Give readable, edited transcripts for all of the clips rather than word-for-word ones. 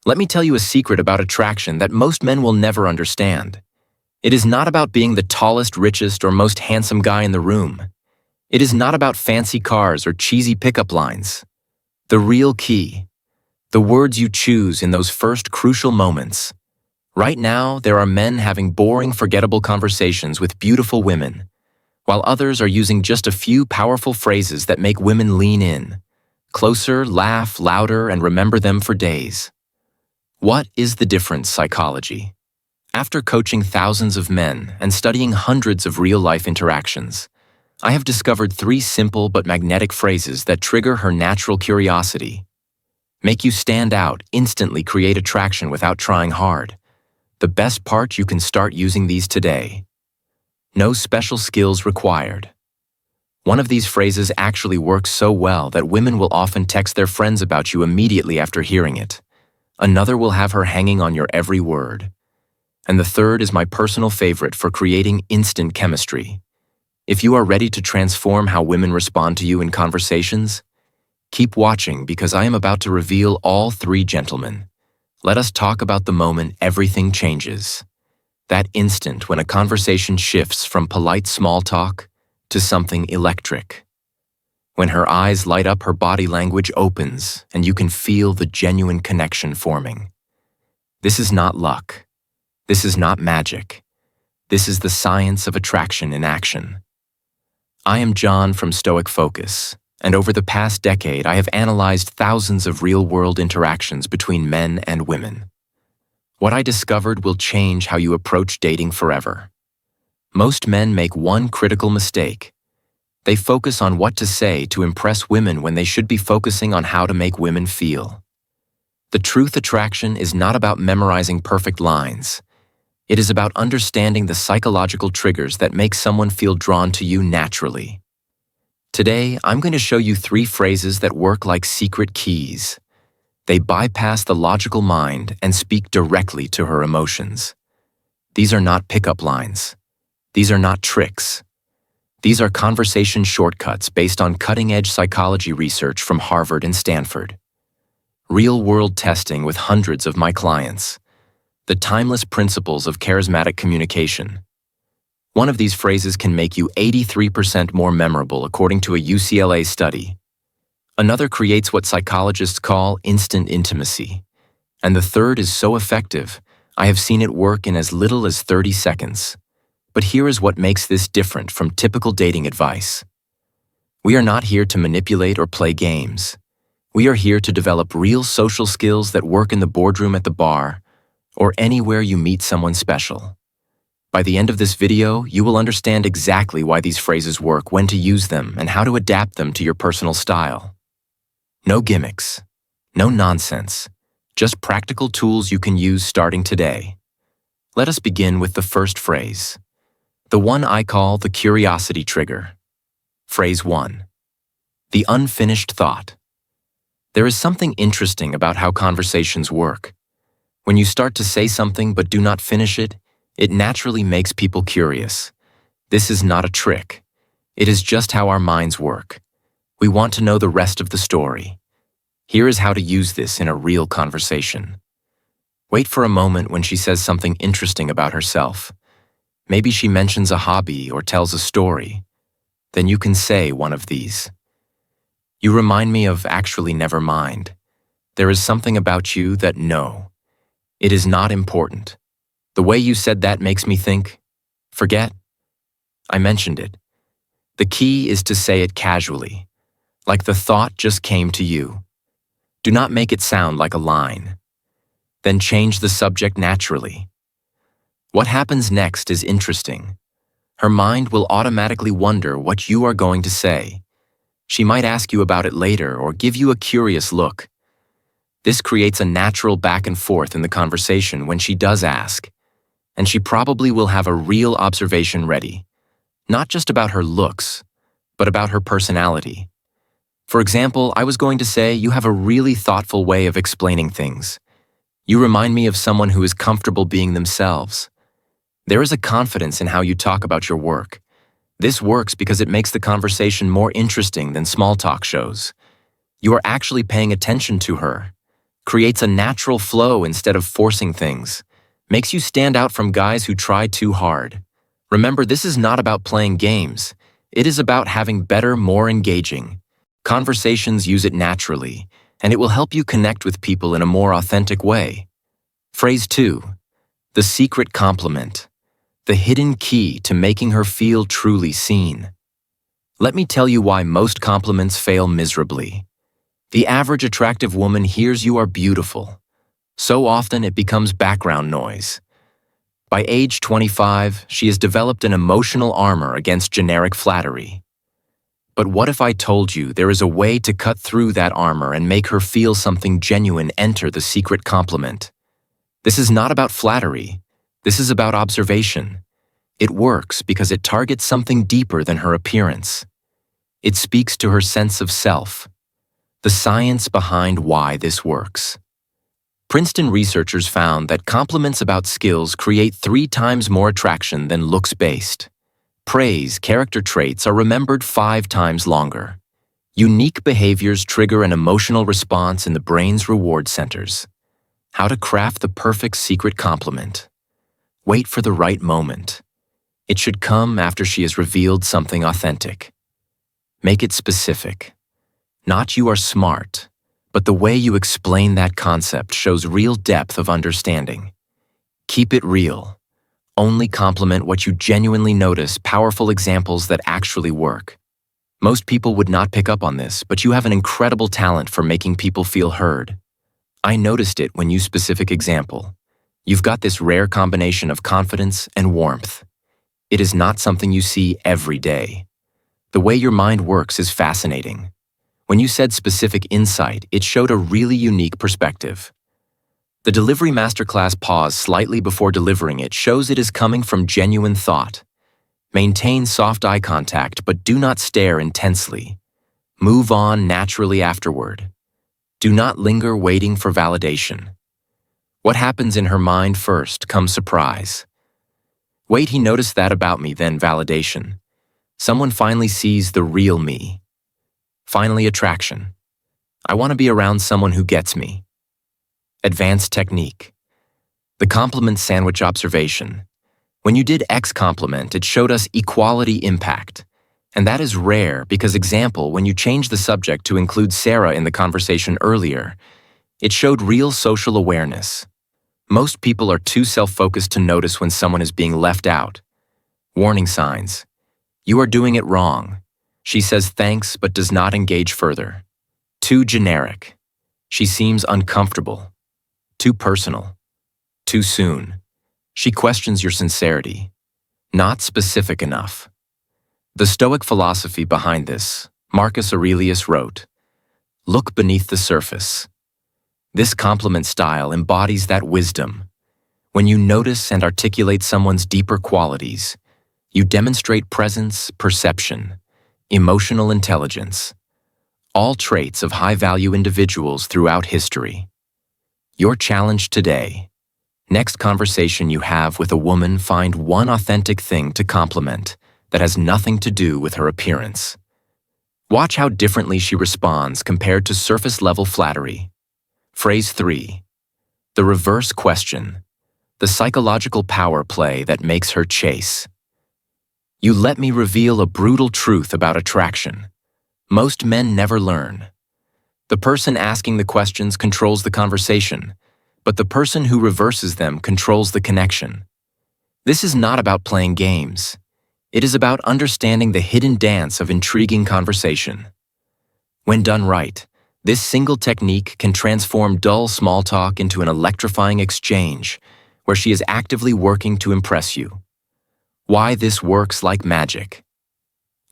Let me tell you a secret about attraction that most men will never understand. It is not about being the tallest, richest, or most handsome guy in the room. It is not about fancy cars or cheesy pickup lines. The real key, the words you choose in those first crucial moments. Right now, there are men having boring, forgettable conversations with beautiful women, while others are using just a few powerful phrases that make women lean in, closer, laugh louder, and remember them for days. What is the difference, psychology? After coaching thousands of men and studying hundreds of real-life interactions, I have discovered 3 simple but magnetic phrases that trigger her natural curiosity, make you stand out, instantly create attraction without trying hard. The best part, you can start using these today. No special skills required. One of these phrases actually works so well that women will often text their friends about you immediately after hearing it. Another will have her hanging on your every word. And the third is my personal favorite for creating instant chemistry. If you are ready to transform how women respond to you in conversations, keep watching because I am about to reveal all 3 gentlemen. Let us talk about the moment everything changes. That instant when a conversation shifts from polite small talk to something electric. When her eyes light up, her body language opens, and you can feel the genuine connection forming. This is not luck. This is not magic. This is the science of attraction in action. I am John from Stoic Focus, and over the past decade I have analyzed thousands of real-world interactions between men and women. What I discovered will change how you approach dating forever. Most men make one critical mistake. They focus on what to say to impress women when they should be focusing on how to make women feel. The truth attraction is not about memorizing perfect lines. It is about understanding the psychological triggers that make someone feel drawn to you naturally. Today, I'm going to show you 3 phrases that work like secret keys. They bypass the logical mind and speak directly to her emotions. These are not pickup lines. These are not tricks. These are conversation shortcuts based on cutting-edge psychology research from Harvard and Stanford. Real-world testing with hundreds of my clients. The timeless principles of charismatic communication. One of these phrases can make you 83% more memorable according to a UCLA study. Another creates what psychologists call instant intimacy. And the third is so effective, I have seen it work in as little as 30 seconds. But here is what makes this different from typical dating advice. We are not here to manipulate or play games. We are here to develop real social skills that work in the boardroom, at the bar, or anywhere you meet someone special. By the end of this video, you will understand exactly why these phrases work, when to use them, and how to adapt them to your personal style. No gimmicks, no nonsense, just practical tools you can use starting today. Let us begin with the first phrase. The one I call the curiosity trigger. Phrase 1. The unfinished thought. There is something interesting about how conversations work. When you start to say something but do not finish it, it naturally makes people curious. This is not a trick. It is just how our minds work. We want to know the rest of the story. Here is how to use this in a real conversation. Wait for a moment when she says something interesting about herself. Maybe she mentions a hobby or tells a story. Then you can say one of these. You remind me of, actually, never mind. There is something about you that, no. It is not important. The way you said that makes me think, forget. I mentioned it. The key is to say it casually, like the thought just came to you. Do not make it sound like a line. Then change the subject naturally. What happens next is interesting. Her mind will automatically wonder what you are going to say. She might ask you about it later or give you a curious look. This creates a natural back and forth in the conversation when she does ask. And she probably will have a real observation ready, not just about her looks, but about her personality. For example, I was going to say, you have a really thoughtful way of explaining things. You remind me of someone who is comfortable being themselves. There is a confidence in how you talk about your work. This works because it makes the conversation more interesting than small talk shows. You are actually paying attention to her, creates a natural flow instead of forcing things, makes you stand out from guys who try too hard. Remember, this is not about playing games. It is about having better, more engaging conversations. Use it naturally, and it will help you connect with people in a more authentic way. Phrase 2. The secret compliment. The hidden key to making her feel truly seen. Let me tell you why most compliments fail miserably. The average attractive woman hears you are beautiful. So often it becomes background noise. By age 25, she has developed an emotional armor against generic flattery. But what if I told you there is a way to cut through that armor and make her feel something genuine? Enter the secret compliment. This is not about flattery. This is about observation. It works because it targets something deeper than her appearance. It speaks to her sense of self. The science behind why this works. Princeton researchers found that compliments about skills create 3 times more attraction than looks-based. Praise, character traits are remembered 5 times longer. Unique behaviors trigger an emotional response in the brain's reward centers. How to craft the perfect secret compliment. Wait for the right moment. It should come after she has revealed something authentic. Make it specific. Not "you are smart," but the way you explain that concept shows real depth of understanding. Keep it real. Only compliment what you genuinely notice. Powerful examples that actually work. Most people would not pick up on this, but you have an incredible talent for making people feel heard. I noticed it when you specific example. You've got this rare combination of confidence and warmth. It is not something you see every day. The way your mind works is fascinating. When you said specific insight, it showed a really unique perspective. The delivery masterclass pause slightly before delivering it shows it is coming from genuine thought. Maintain soft eye contact, but do not stare intensely. Move on naturally afterward. Do not linger waiting for validation. What happens in her mind first comes surprise. Wait, he noticed that about me, then validation. Someone finally sees the real me. Finally, attraction. I want to be around someone who gets me. Advanced technique. The compliment sandwich observation. When you did X compliment, it showed us equality impact. And that is rare because, example, when you change the subject to include Sarah in the conversation earlier, it showed real social awareness. Most people are too self-focused to notice when someone is being left out. Warning signs. You are doing it wrong. She says thanks but does not engage further. Too generic. She seems uncomfortable. Too personal. Too soon. She questions your sincerity. Not specific enough. The Stoic philosophy behind this, Marcus Aurelius wrote, "Look beneath the surface." This compliment style embodies that wisdom. When you notice and articulate someone's deeper qualities, you demonstrate presence, perception, emotional intelligence, all traits of high-value individuals throughout history. Your challenge today. Next conversation you have with a woman, find one authentic thing to compliment that has nothing to do with her appearance. Watch how differently she responds compared to surface-level flattery. Phrase 3. The reverse question. The psychological power play that makes her chase. You let me reveal a brutal truth about attraction. Most men never learn. The person asking the questions controls the conversation, but the person who reverses them controls the connection. This is not about playing games. It is about understanding the hidden dance of intriguing conversation. When done right, this single technique can transform dull small talk into an electrifying exchange where she is actively working to impress you. Why this works like magic.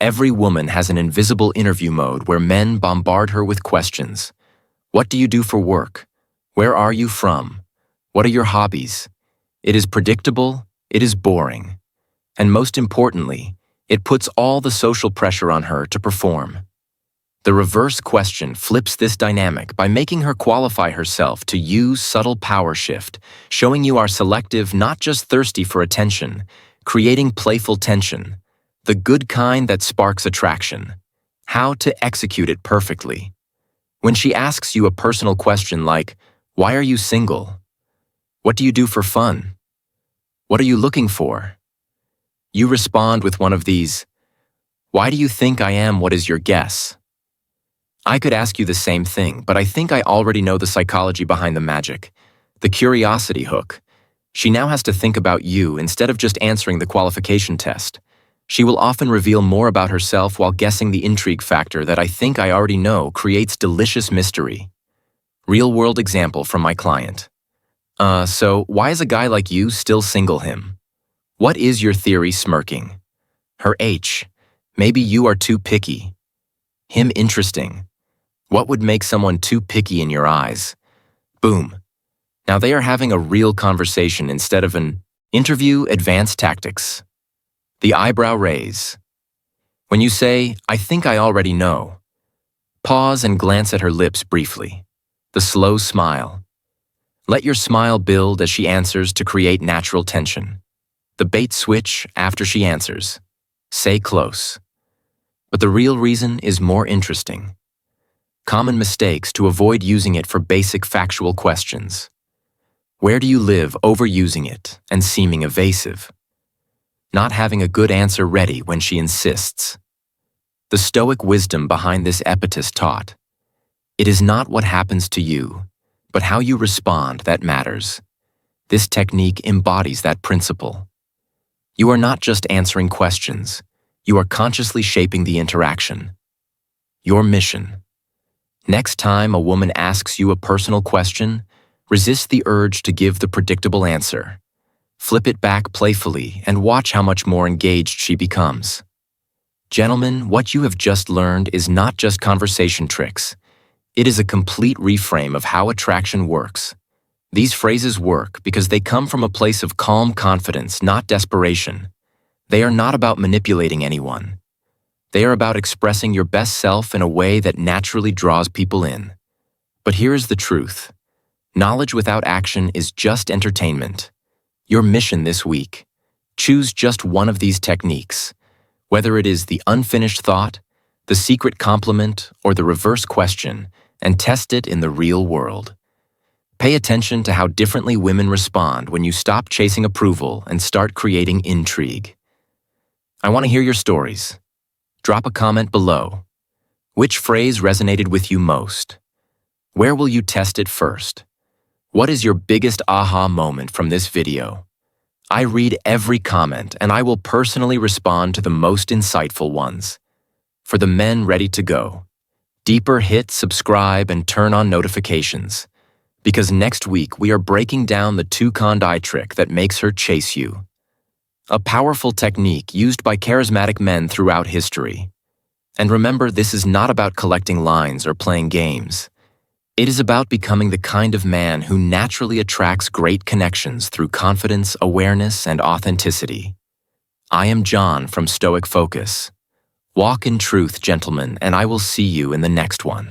Every woman has an invisible interview mode where men bombard her with questions. What do you do for work? Where are you from? What are your hobbies? It is predictable, it is boring. And most importantly, it puts all the social pressure on her to perform. The reverse question flips this dynamic by making her qualify herself to use subtle power shift, showing you are selective, not just thirsty for attention, creating playful tension, the good kind that sparks attraction. How to execute it perfectly. When she asks you a personal question like, Why are you single? What do you do for fun? What are you looking for? You respond with one of these. Why do you think I am? What is your guess? I could ask you the same thing, but I think I already know the psychology behind the magic, the curiosity hook. She now has to think about you instead of just answering the qualification test. She will often reveal more about herself while guessing the intrigue factor that I think I already know creates delicious mystery. Real-world example from my client. So why is a guy like you still single him? What is your theory smirking? Her H. Maybe you are too picky. Him interesting. What would make someone too picky in your eyes? Boom. Now they are having a real conversation instead of an interview. Advanced tactics. The eyebrow raise. When you say, I think I already know, pause and glance at her lips briefly. The slow smile. Let your smile build as she answers to create natural tension. The bait switch after she answers. Say close. But the real reason is more interesting. Common mistakes to avoid using it for basic factual questions. Where do you live? Overusing it and seeming evasive. Not having a good answer ready when she insists. The Stoic wisdom behind this epithet taught. It is not what happens to you, but how you respond that matters. This technique embodies that principle. You are not just answering questions, you are consciously shaping the interaction. Your mission. Next time a woman asks you a personal question, resist the urge to give the predictable answer. Flip it back playfully and watch how much more engaged she becomes. Gentlemen, what you have just learned is not just conversation tricks. It is a complete reframe of how attraction works. These phrases work because they come from a place of calm confidence, not desperation. They are not about manipulating anyone. They are about expressing your best self in a way that naturally draws people in. But here is the truth. Knowledge without action is just entertainment. Your mission this week. Choose just one of these techniques. Whether it is the unfinished thought, the secret compliment, or the reverse question, and test it in the real world. Pay attention to how differently women respond when you stop chasing approval and start creating intrigue. I want to hear your stories. Drop a comment below. Which phrase resonated with you most? Where will you test it first? What is your biggest aha moment from this video? I read every comment and I will personally respond to the most insightful ones. For the men ready to go, deeper, hit subscribe and turn on notifications. Because next week we are breaking down the two-conned eye trick that makes her chase you. A powerful technique used by charismatic men throughout history. And remember, this is not about collecting lines or playing games. It is about becoming the kind of man who naturally attracts great connections through confidence, awareness, and authenticity. I am John from Stoic Focus. Walk in truth, gentlemen, and I will see you in the next one.